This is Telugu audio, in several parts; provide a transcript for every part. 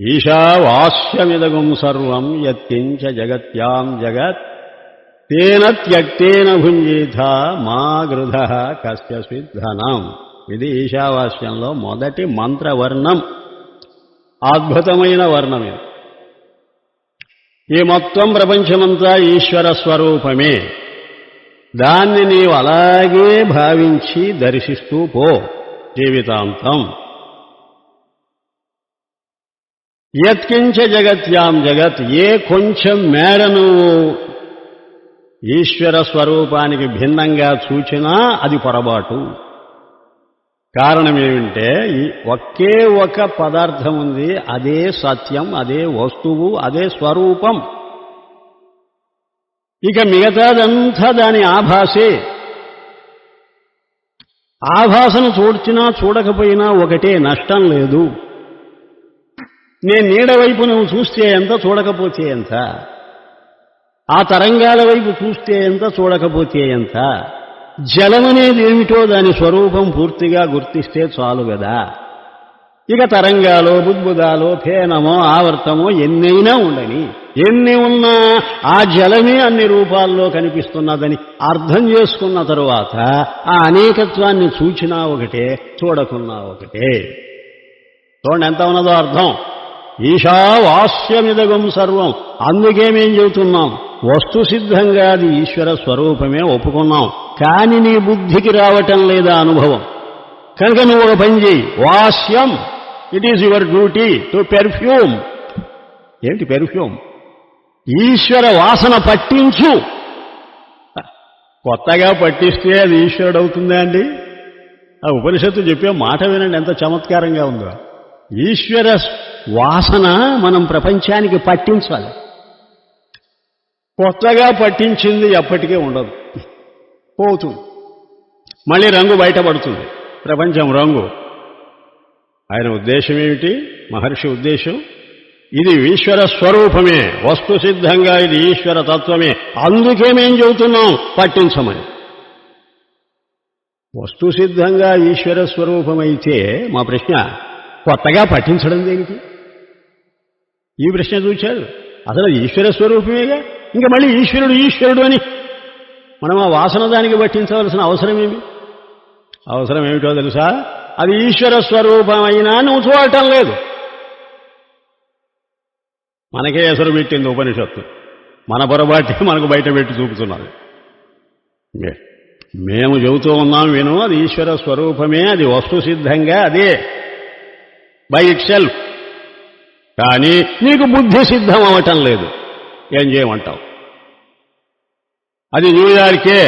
ఈశావాస్యమిదగుం సర్వం యత్కించ జగత్యాం జగత్ తేన త్యక్తేన భుంజీథ మా గృధ కస్యస్మిత్ ధనం. ఇది ఈశావాస్యంలో మొదటి మంత్రవర్ణం. అద్భుతమైన వర్ణం ఇది. ఈ మొత్తం ప్రపంచమంతా ఈశ్వర స్వరూపమే. దాన్ని నీవు అలాగే భావించి దర్శిస్తూ పో జీవితాంతం. యత్కించ జగత్యాం జగత్, ఏ కొంచెం మేర నువ్వు ఈశ్వర స్వరూపానికి భిన్నంగా చూచినా అది పొరపాటు. కారణం ఏమిటంటే ఒకే ఒక పదార్థం ఉంది, అదే సత్యం, అదే వస్తువు, అదే స్వరూపం. ఇక మిగతాదంతా దాని ఆభాసే. ఆభాసను చూచినా చూడకపోయినా ఒకటే, నష్టం లేదు. నేను నీడ వైపు నువ్వు చూస్తే ఎంత, చూడకపోతే ఎంత. ఆ తరంగాల వైపు చూస్తే ఎంత, చూడకపోతే ఎంత. జలమనేది ఏమిటో దాని స్వరూపం పూర్తిగా గుర్తిస్తే చాలు కదా. ఇక తరంగాలో బుద్బుదాలో ఫేనమో ఆవర్తమో ఎన్నైనా ఉండని, ఎన్ని ఉన్నా ఆ జలమే అన్ని రూపాల్లో కనిపిస్తున్నదని అర్థం చేసుకున్న తరువాత ఆ అనేకత్వాన్ని చూచినా ఒకటే, చూడకున్నా ఒకటే. చూడండి ఎంత ఉన్నదో అర్థం. ఈశావాస్యమిదగం సర్వం. అందుకే మేం చెబుతున్నాం, వస్తు సిద్ధంగా అది ఈశ్వర స్వరూపమే ఒప్పుకున్నాం. కాని నీ బుద్ధికి రావటం లేదా అనుభవం. కనుక నువ్వు ఒక పని చేయి. వాస్యం, it is your duty to perfume. ఏంటి పెర్ఫ్యూమ్? ఈశ్వర వాసన పట్టించు. కొత్తగా పట్టిస్తే అది ఈశ్వరుడు అవుతుందా అండి? ఆ ఉపనిషత్తు చెప్పే మాట వినండి ఎంత చమత్కారంగా ఉందో. ఈశ్వర వాసన మనం ప్రపంచానికి పట్టించాలి. కొత్తగా పట్టించింది ఎప్పటికీ ఉండదు, పోతుంది. మళ్ళీ రంగు బయటపడుతుంది, ప్రపంచం రంగు. ఆయన ఉద్దేశం ఏమిటి? మహర్షి ఉద్దేశం ఇది ఈశ్వర స్వరూపమే, వస్తు సిద్ధంగా ఇది ఈశ్వర తత్వమే. అందుకే మేం చెబుతున్నాం పట్టించమని. వస్తు సిద్ధంగా ఈశ్వర స్వరూపమైతే మా ప్రశ్న, కొత్తగా పట్టించడం దేనికి? ఈ ప్రశ్న చూశారు. అసలు ఈశ్వర స్వరూపమేగా, ఇంకా మళ్ళీ ఈశ్వరుడు ఈశ్వరుడు అని మనం ఆ వాసన దానికి పట్టించవలసిన అవసరం ఏమి? అవసరం ఏమిటో తెలుసా? అది ఈశ్వర స్వరూపమైనా నువ్వు చూడటం లేదు. మనకే ఎసరు పెట్టింది ఉపనిషత్తు. మన పొరపాటే మనకు బయట పెట్టి చూపుతున్నది. మేము చెబుతూ ఉన్నాం విను, అది ఈశ్వర స్వరూపమే, అది వస్తు సిద్ధంగా అదే బై ఇట్ సెల్ఫ్. కానీ నీకు బుద్ధి సిద్ధం అవటం లేదు. ఏం చేయమంటావు? అది న్యూయార్కే,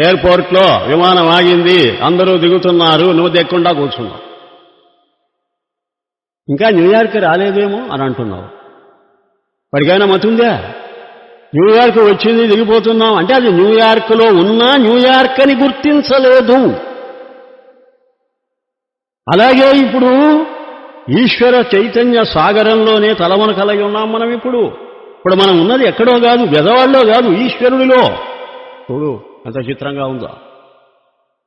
ఎయిర్పోర్ట్లో విమానం ఆగింది, అందరూ దిగుతున్నారు, నువ్వు దిగకుండా కూర్చున్నావు. ఇంకా న్యూయార్క్ రాలేదేమో అని అంటున్నావు. వాడికైనా మతుందా? న్యూయార్క్ వచ్చింది, దిగిపోతున్నాం అంటే అది న్యూయార్క్లో ఉన్నా న్యూయార్క్ అని గుర్తించలేదు. అలాగే ఇప్పుడు ఈశ్వర చైతన్య సాగరంలోనే తలమున కలిగి ఉన్నాం మనం. ఇప్పుడు మనం ఉన్నది ఎక్కడో కాదు, బెదవాళ్ళలో కాదు, ఈశ్వరుడిలో. చూడు ఎంత చిత్రంగా ఉందో.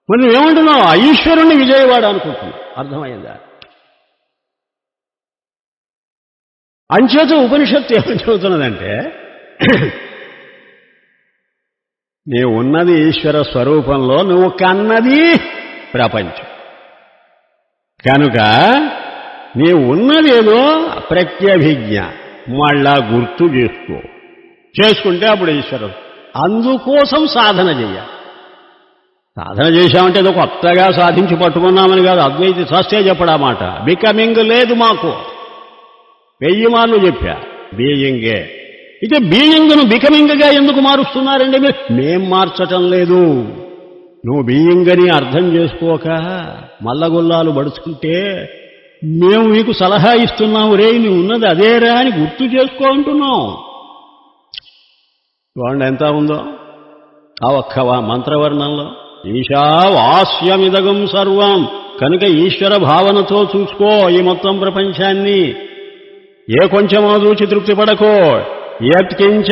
మరి నువ్వేమంటున్నావు? ఆ ఈశ్వరుణ్ణి విజయవాడ అనుకుంటున్నావు. అర్థమైందా? అంచేత ఉపనిషత్తు ఏమని చెబుతున్నదంటే, నీవు ఉన్నది ఈశ్వర స్వరూపంలో, నువ్వు కన్నది ప్రపంచం. కనుక నీవు ఉన్నదేదో ప్రత్యభిజ్ఞ మళ్ళా గుర్తు చేసుకుంటే అప్పుడు ఈశ్వరుడు. అందుకోసం సాధన చెయ్యాలి. సాధన చేశామంటే ఏదో కొత్తగా సాధించి పట్టుకున్నామని కాదు. అద్వైతి సస్తే చెప్పడా మాట. బికమింగ్ లేదు మాకు. 1000 మార్లు చెప్పా బీయింగే. ఇక బీయింగ్ను బికమింగ్గా ఎందుకు మారుస్తున్నారండి మీరు? మేం మార్చటం లేదు. నువ్వు బీయింగ్ అని అర్థం చేసుకోక మల్లగొల్లాలు బడుచుకుంటే మేము మీకు సలహా ఇస్తున్నాము, రే నువ్వు ఉన్నది అదేరా అని గుర్తు చేసుకో అంటున్నాం. చూడండి ఎంత ఉందో ఆ ఒక్క మంత్రవర్ణంలో. ఈశావాస్యమిదగం సర్వం. కనుక ఈశ్వర భావనతో చూసుకో ఈ మొత్తం ప్రపంచాన్ని. ఏ కొంచెమో చూచి తృప్తి పడకో. యత్కించ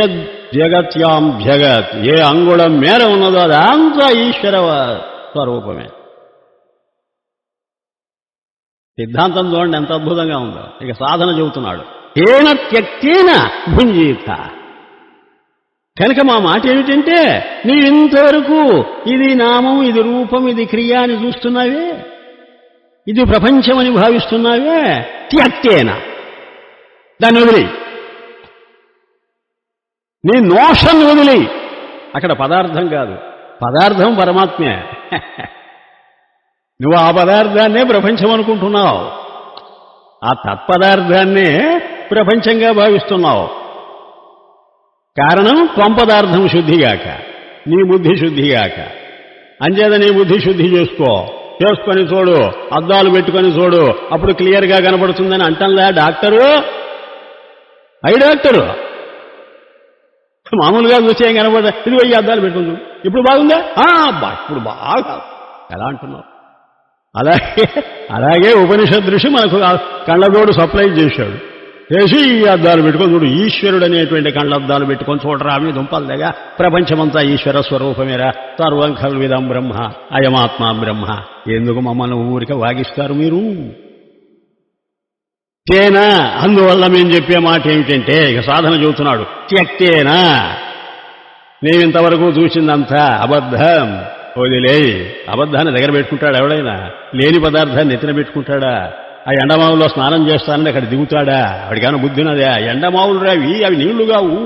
జగత్యాం జగత్, ఏ అంగుళం మేర ఉన్నదో అదంతా ఈశ్వర స్వరూపమే. సిద్ధాంతం చూడండి ఎంత అద్భుతంగా ఉందో. ఇక సాధన చెబుతున్నాడు. ఏన త్యక్తేన భుంజీత. కనుక మా మాట ఏమిటంటే, నీవు ఇంతవరకు ఇది నామం, ఇది రూపం, ఇది క్రియ అని చూస్తున్నావే, ఇది ప్రపంచమని భావిస్తున్నావే, త్యక్తేన దాన్ని వదిలి, నీ నోషన్ వదిలి. అక్కడ పదార్థం కాదు, పదార్థం పరమాత్మే. నువ్వు ఆ పదార్థాన్నే ప్రపంచం అనుకుంటున్నావు, ఆ తత్పదార్థాన్నే ప్రపంచంగా భావిస్తున్నావు. కారణం త్వంపదార్థం శుద్ధిగాక, నీ బుద్ధి శుద్ధిగాక. అంచేత నీ బుద్ధి శుద్ధి చేసుకొని చూడు, అద్దాలు పెట్టుకొని చూడు, అప్పుడు క్లియర్గా కనపడుతుందని అంటంలే డాక్టరు. డాక్టరు మామూలుగా చూస్తే ఏం కనపడ, ఇది పోయి అద్దాలు పెట్టుకుంది, ఇప్పుడు బాగుందా? ఇప్పుడు బాగా. ఎలా అంటున్నావు? అలాగే ఉపనిషద్ ఋషి మనకు కళ్ళజోడు సప్లై చేశాడు. చేసి ఈ అద్దాలు పెట్టుకొని చూడు, ఈశ్వరుడు అనేటువంటి కళ్ళద్దాలు పెట్టుకొని చూడరా, మీ దుంపలు దగ్గర ప్రపంచమంతా ఈశ్వర స్వరూపమేరా, సర్వం ఖల్విదం బ్రహ్మ అయమాత్మా బ్రహ్మ. ఎందుకు మమ్మల్ని ఊరికే వాగిస్తారు మీరు? తేనా, అందువల్ల మేము చెప్పే మాట ఏమిటంటే, ఇక సాధన చెబుతున్నాడు. త్యక్తేనా, నేనింతవరకు చూసిందంతా అబద్ధం, వదిలేయి. అబద్ధాన్ని దగ్గర పెట్టుకుంటాడు ఎవడైనా? లేని పదార్థాన్ని నెత్తిన పెట్టుకుంటాడా? ఆ ఎండమావుల్లో స్నానం చేస్తానని అక్కడ దిగుతాడా? వాడికైనా బుద్ధినదే? ఎండమావులు రావి, అవి నీళ్లు కావు.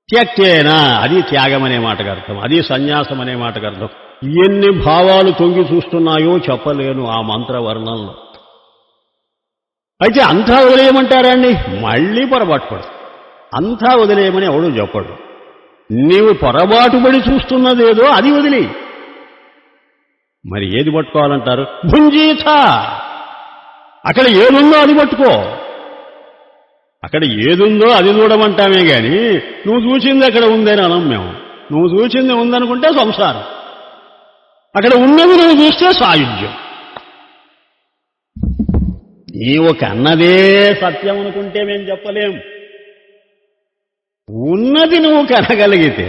త్యక్తేనా, అది త్యాగం అనే మాటకు అర్థం, అది సన్యాసం అనే మాటకు అర్థం. ఎన్ని భావాలు తొంగి చూస్తున్నాయో చెప్పలేను ఆ మంత్రవర్ణంలో. అయితే అంతా వదిలేయమంటారండి, మళ్ళీ పొరపాటు పడు. అంతా వదిలేయమని ఎవడు చెప్పడు. నీవు పొరపాటుపడి చూస్తున్నదేదో అది వదిలి. మరి ఏది పట్టుకోవాలంటారు? భుంజీత. అక్కడ ఏదుందో అది పట్టుకో. అక్కడ ఏదుందో అది చూడమంటామే గాని నువ్వు చూసింది అక్కడ ఉందని అనం మేము. నువ్వు చూసింది ఉందనుకుంటే సంసారం, అక్కడ ఉన్నది నువ్వు చూస్తే సాయుధ్యం. నీవు కన్నదే సత్యం అనుకుంటే మేము చెప్పలేం. ఉన్నది నువ్వు కనగలిగితే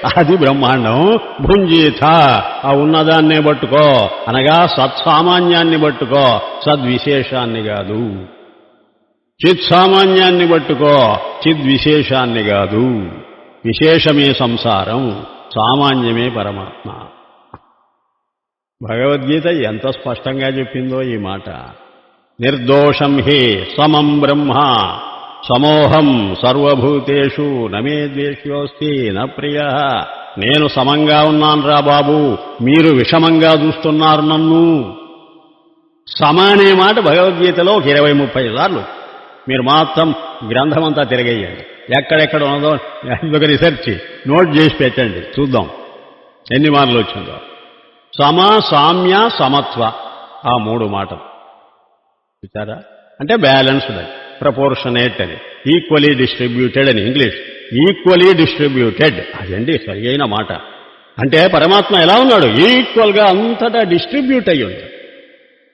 అది బ్రహ్మాండం. భుంజీత, ఆ ఉన్నదాన్నే పట్టుకో, అనగా సత్సామాన్యాన్ని పట్టుకో, సద్విశేషాన్ని కాదు. చిత్సామాన్యాన్ని పట్టుకో, చిద్విశేషాన్ని కాదు. విశేషమే సంసారం, సామాన్యమే పరమాత్మ. భగవద్గీత ఎంత స్పష్టంగా చెప్పిందో ఈ మాట. నిర్దోషం హి సమం బ్రహ్మ సమోహం సర్వభూతేషు నమే ద్వేష్యోస్తి న ప్రియ. నేను సమంగా ఉన్నాను రా బాబు, మీరు విషమంగా చూస్తున్నారు నన్ను. సమ అనే మాట భగవద్గీతలో 20-30 సార్లు. మీరు మొత్తం గ్రంథమంతా తిరగేయండి, ఎక్కడెక్కడ ఉన్నదో ఒక రీసెర్చ్ నోట్ చేసి పెట్టండి, చూద్దాం ఎన్ని మార్లు వచ్చిందో. సమ, సామ్య, సమత్వ, ఆ 3 మాటలు చూచారా? అంటే బ్యాలెన్స్డ్ అని, ప్రపోర్షనేట్ అని, ఈక్వలీ డిస్ట్రిబ్యూటెడ్ అని ఇంగ్లీష్. ఈక్వలీ డిస్ట్రిబ్యూటెడ్ అదండి సరి అయిన మాట. అంటే పరమాత్మ ఎలా ఉన్నాడు? ఈక్వల్గా అంతటా డిస్ట్రిబ్యూట్ అయ్యి ఉంది.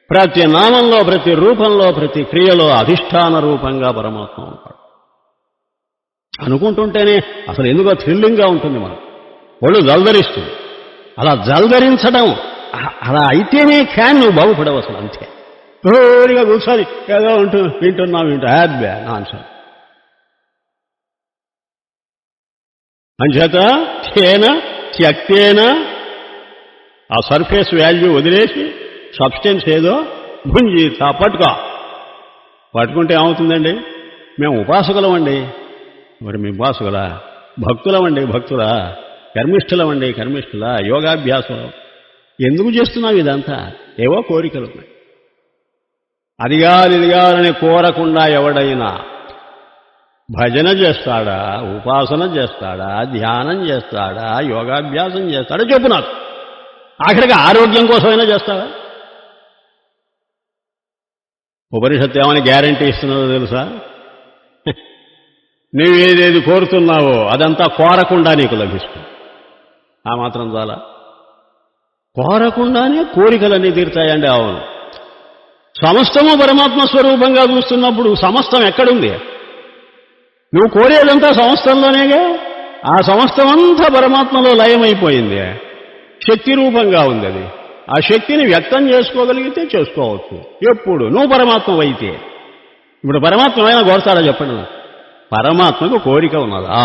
ప్రతి నామంలో, ప్రతి రూపంలో, ప్రతి క్రియలో అధిష్టాన రూపంగా పరమాత్మ ఉంటాడు. అనుకుంటుంటేనే అసలు ఎందుకో థ్రిల్లింగ్గా ఉంటుంది, మనం ఒళ్ళు జల్దరిస్తుంది. అలా జల్దరించడం, అలా అయితేనే క్యాన్ నువ్వు బాగుపడవు అసలు. అంతే ఓరిగా కూర్చొని ఏదో వింటున్నాం హ్యాబ్బే ఆన్సర్. అంచేత తేన త్యక్తేన, ఆ సర్ఫేస్ వాల్యూ వదిలేసి సబ్స్టెన్స్ ఏదో భుంజీత పట్టుకో. పట్టుకుంటే ఏమవుతుందండి? మేము ఉపాసకులమండి. మరి మీ ఉపాసకులా? భక్తులమండి, భక్తులా? కర్మిష్ఠులమండి, కర్మిష్ఠులా? యోగాభ్యాసం ఎందుకు చేస్తున్నావు ఇదంతా? ఏవో కోరికలు ఉన్నాయి. అదిగాలని కోరకుండా ఎవడైనా భజన చేస్తాడా, ఉపాసన చేస్తాడా, ధ్యానం చేస్తాడా, యోగాభ్యాసం చేస్తాడా చెప్పు నాకు. ఆఖరికి ఆరోగ్యం కోసమైనా చేస్తాడా? ఉపనిషత్తు ఏమని గ్యారంటీ ఇస్తున్నదో తెలుసా? నువ్వేదేది కోరుతున్నావో అదంతా కోరకుండా నీకు లభిస్తుంది. ఆ మాత్రం చాలా. కోరకుండానే కోరికలన్నీ తీరుతాయండి. అవును, సమస్తము పరమాత్మ స్వరూపంగా చూస్తున్నప్పుడు సమస్తం ఎక్కడుంది? నువ్వు కోరేదంతా సమస్తంలోనేగా. ఆ సమస్తమంతా పరమాత్మలో లయమైపోయింది, శక్తి రూపంగా ఉంది. అది ఆ శక్తిని వ్యక్తం చేసుకోగలిగితే చేసుకోవచ్చు. ఎప్పుడు నువ్వు పరమాత్మవైతే. ఇప్పుడు పరమాత్మ అయినా కోరుతాడా చెప్పండి. పరమాత్మకు కోరిక ఉన్నదా?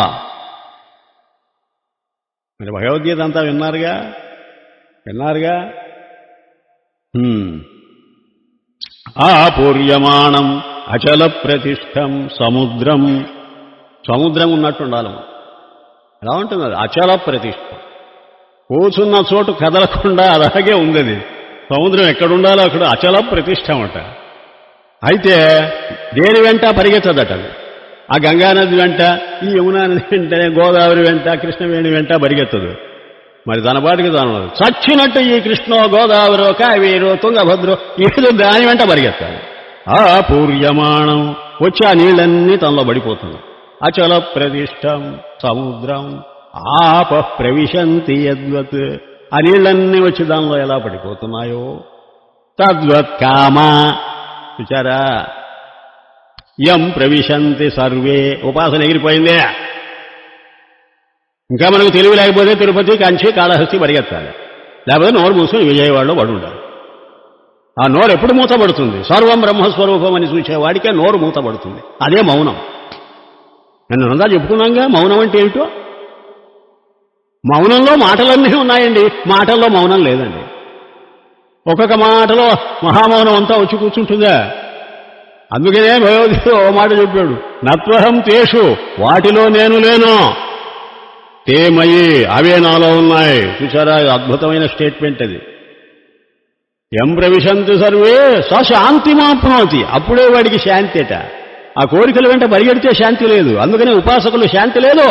మరి భగవద్గీత అంతా విన్నారుగా. ఆపూర్యమాణం అచల ప్రతిష్టం సముద్రం. సముద్రం ఉన్నట్టు ఉండాలి. ఎలా ఉంటుంది అది? అచల ప్రతిష్టం. కూర్చున్న చోటు కదలకుండా అలాగే ఉంది అది. సముద్రం ఎక్కడుండాలో అక్కడ అచల ప్రతిష్టం అట. అయితే దేని వెంట పరిగెత్తదట అది. ఆ గంగానది వెంట, ఈ యమునా నది వెంట, గోదావరి వెంట, కృష్ణవేణి వెంట పరిగెత్తదు. మరి తన పాటికి తాను చచ్చినట్టు ఈ కృష్ణో గోదావరో కావేరో తుంగభద్రో ఏదో దాని వెంట పరిగెత్తాలి. ఆ పూర్యమాణం వచ్చి ఆ నీళ్ళన్నీ తనలో పడిపోతుంది. అచల ప్రతిష్టం సముద్రం ఆప ప్రవిశంతి యద్వత్. ఆ నీళ్ళన్నీ వచ్చి దానిలో ఎలా పడిపోతున్నాయో తద్వత్ కామ. చూచారా? యం ప్రవిశంతి సర్వే. ఉపాసన ఎగిరిపోయిందే. ఇంకా మనకు తెలివి లేకపోతే తిరుపతి, కాంచి, కాళహస్తి పరిగెత్తాలి. లేకపోతే నోరు మూసుకొని విజయవాడలో పడి ఉండాలి. ఆ నోరు ఎప్పుడు మూతపడుతుంది? సర్వం బ్రహ్మస్వరూపం అని చూసేవాడికే నోరు మూతపడుతుంది. అదే మౌనం. నన్ను అంతా చెప్పుకున్నాగా మౌనం అంటే ఏమిటో. మౌనంలో మాటలన్నీ ఉన్నాయండి, మాటల్లో మౌనం లేదండి. ఒక్కొక్క మాటలో మహామౌనం అంతా వచ్చి కూర్చుంటుందా? అందుకనే భగవద్గీత ఓ మాట చెప్పాడు, నత్వహం తేషు, వాటిలో నేను లేను, తేమయి, అవే నాలో ఉన్నాయి. చూసారా? అద్భుతమైన స్టేట్మెంట్ అది. ఎం ప్రవిశంతి సర్వే స శాంతిమాప్నోతి. అప్పుడే వాడికి శాంతి అట. ఆ కోరికల వెంట పరిగెడితే శాంతి లేదు. అందుకనే ఉపాసకులు శాంతి లేదు,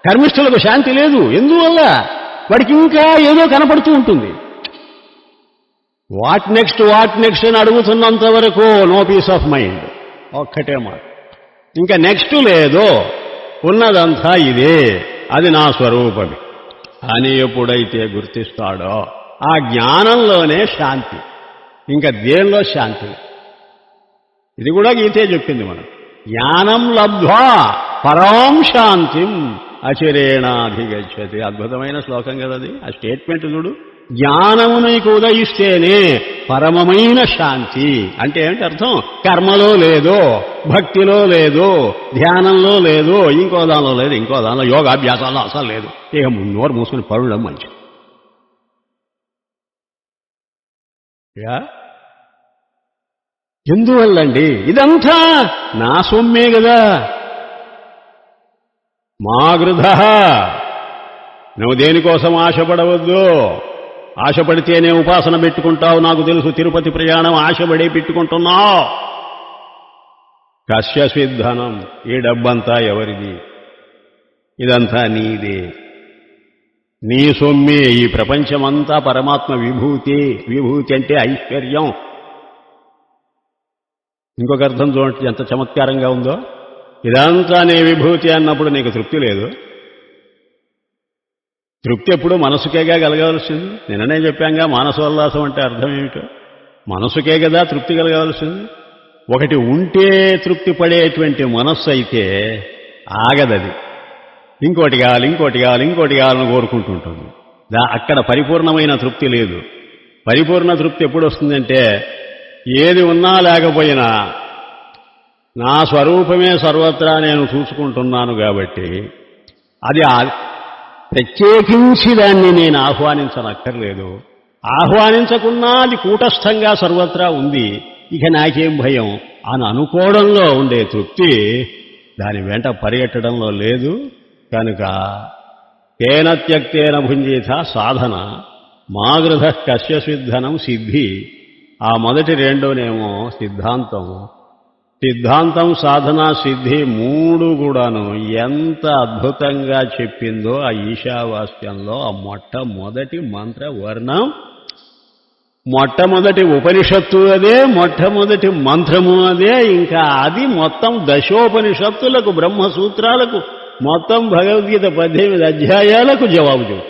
కర్మిష్ఠులకు శాంతి లేదు. ఎందువల్ల? వాడికి ఇంకా ఏదో కనపడుతూ ఉంటుంది. వాట్ నెక్స్ట్ అని అడుగుతున్నంత వరకు నో పీస్ ఆఫ్ మైండ్. ఒక్కటే మాట. ఇంకా నెక్స్ట్ లేదు, ఉన్నదంతా ఇదే, అది నా స్వరూపమే అని ఎప్పుడైతే గుర్తిస్తాడో ఆ జ్ఞానంలోనే శాంతి. ఇంకా దేనిలో శాంతి? ఇది కూడా గీతే చెప్పింది మనం. జ్ఞానం లబ్ధ్వా పరాం శాంతిం అచిరేణాధిగచ్చతి. అద్భుతమైన శ్లోకం కదా అది. ఆ స్టేట్మెంట్ చూడు. జ్ఞానము నీకు ఉదయిస్తేనే పరమమైన శాంతి. అంటే ఏంటి అర్థం? కర్మలో లేదు, భక్తిలో లేదు, ధ్యానంలో లేదు, ఇంకో దానిలో లేదు, ఇంకో దానిలో యోగాభ్యాసాల్లో అసలు లేదు. ఇక నోరు మూసుకొని పడడం మంచిది. ఎందువల్లండి? ఇదంతా నా సొమ్మే కదా. మా గృధ. నువ్వు దేనికోసం ఆశపడవద్దు. ఆశపడితేనే ఉపాసన పెట్టుకుంటావు. నాకు తెలుసు, తిరుపతి ప్రయాణం ఆశపడే పెట్టుకుంటున్నావు. కస్య స్విద్ధనం. ఈ డబ్బంతా ఎవరిది? ఇదంతా నీదే, నీ సొమ్మే. ఈ ప్రపంచమంతా పరమాత్మ విభూతి. విభూతి అంటే ఐశ్వర్యం. ఇంకొక అర్థం చూడండి ఎంత చమత్కారంగా ఉందో. ఇదంతా నీ విభూతి అన్నప్పుడు నీకు తృప్తి లేదు. తృప్తి ఎప్పుడు మనసుకేగా కలగవలసింది. నిన్ననే చెప్పాంగా మానసోల్లాసం అంటే అర్థం ఏమిటో. మనసుకే కదా తృప్తి కలగవలసింది. ఒకటి ఉంటే తృప్తి పడేటువంటి మనస్సు అయితే ఆగదది. ఇంకోటి కావాలి, ఇంకోటి కావాలి, ఇంకోటి కావాలని కోరుకుంటుంటుంది. అక్కడ పరిపూర్ణమైన తృప్తి లేదు. పరిపూర్ణ తృప్తి ఎప్పుడు వస్తుందంటే ఏది ఉన్నా లేకపోయినా నా స్వరూపమే సర్వత్రా నేను చూసుకుంటున్నాను కాబట్టి అది ప్రత్యేకించి దాన్ని నేను ఆహ్వానించనక్కర్లేదు. ఆహ్వానించకున్నా అది కూటస్థంగా సర్వత్రా ఉంది. ఇక నాకేం భయం అని అనుకోవడంలో ఉండే తృప్తి దాని వెంట పరిగెట్టడంలో లేదు. కనుక తేన త్యక్తేన భుంజీత సాధన మాగృధ కస్య సిద్ధనం సిద్ధి. ఆ మొదటి రెండోనేమో సిద్ధాంతం సాధన సిద్ధి మూడు కూడాను ఎంత అద్భుతంగా చెప్పిందో ఆ ఈశావాస్యంలో. ఆ మొట్టమొదటి మంత్ర వర్ణం, మొట్టమొదటి ఉపనిషత్తు అదే, మొట్టమొదటి మంత్రము అదే. ఇంకా అది మొత్తం దశోపనిషత్తులకు, బ్రహ్మసూత్రాలకు, మొత్తం భగవద్గీత 18 అధ్యాయాలకు జవాబు చెబుతుంది.